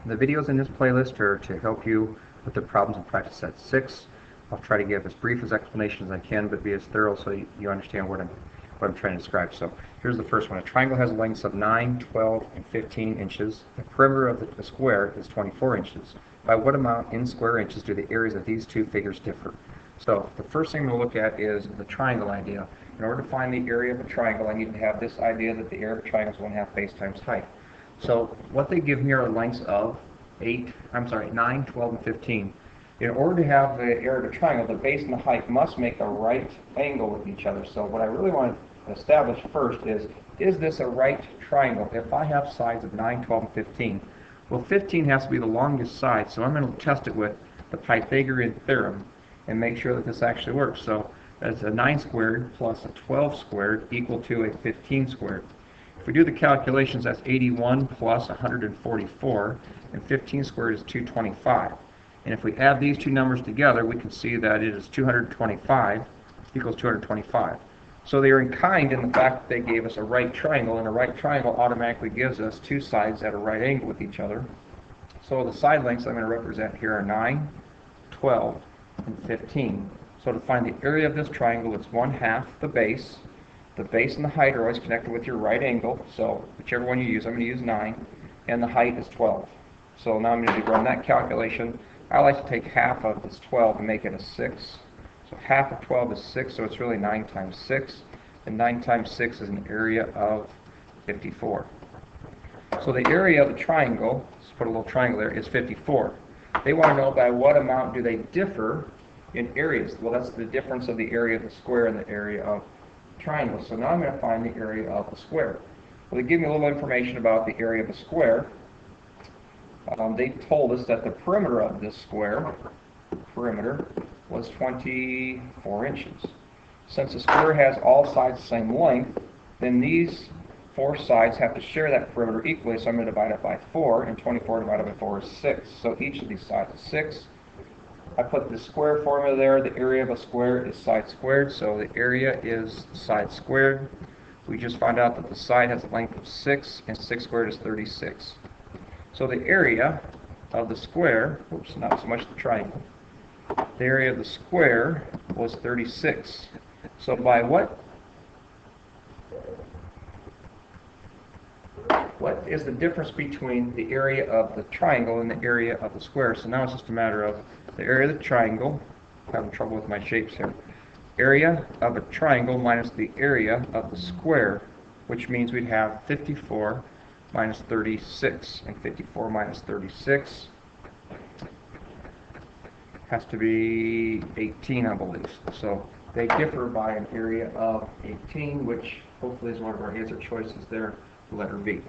The videos in this playlist are to help you with the problems in practice set 6. I'll try to give as brief as explanation as I can, but be as thorough so you understand what I'm trying to describe. So here's the first one. A triangle has lengths of 9, 12, and 15 inches. The perimeter of the square is 24 inches. By what amount in square inches do the areas of these two figures differ? So the first thing we'll look at is the triangle idea. In order to find the area of a triangle, I need to have this idea that the area of a triangle is 1/2 base times height. So what they give me are lengths of 9, 12, and 15. In order to have the area of a triangle, the base and the height must make a right angle with each other. So what I really want to establish first is this a right triangle? If I have sides of 9, 12, and 15, well, 15 has to be the longest side, so I'm going to test it with the Pythagorean theorem and make sure that this actually works. So that's a 9 squared plus a 12 squared equal to a 15 squared. If we do the calculations, that's 81 plus 144, and 15 squared is 225. And if we add these two numbers together, we can see that it is 225 equals 225. So they are in kind in the fact that they gave us a right triangle, and a right triangle automatically gives us two sides at a right angle with each other. So the side lengths I'm going to represent here are 9, 12, and 15. So to find the area of this triangle, it's 1/2 the base. The base and the height are always connected with your right angle, so whichever one you use, I'm going to use 9, and the height is 12. So now I'm going to run that calculation. I like to take half of this 12 and make it a 6. So half of 12 is 6, so it's really 9 times 6, and 9 times 6 is an area of 54. So the area of the triangle, let's put a little triangle there, is 54. They want to know by what amount do they differ in areas. Well, that's the difference of the area of the square and the area of the triangle. So now I'm going to find the area of the square. Well, they give me a little information about the area of the square. They told us that the perimeter of this square, was 24 inches. Since the square has all sides the same length, then these four sides have to share that perimeter equally, so I'm going to divide it by 4, and 24 divided by 4 is 6. So each of these sides is 6. I put the square formula there. The area of a square is side squared, so the area is side squared. We just found out that the side has a length of 6, and 6 squared is 36. So the area of the square, oops, not so much the triangle, the area of the square was 36. So by what is the difference between the area of the triangle and the area of the square? So now it's just a matter of the area of the triangle, I'm having trouble with my shapes here, area of a triangle minus the area of the square, which means we'd have 54 minus 36, and 54 minus 36 has to be 18, I believe. So they differ by an area of 18, which hopefully is one of our answer choices there, letter B.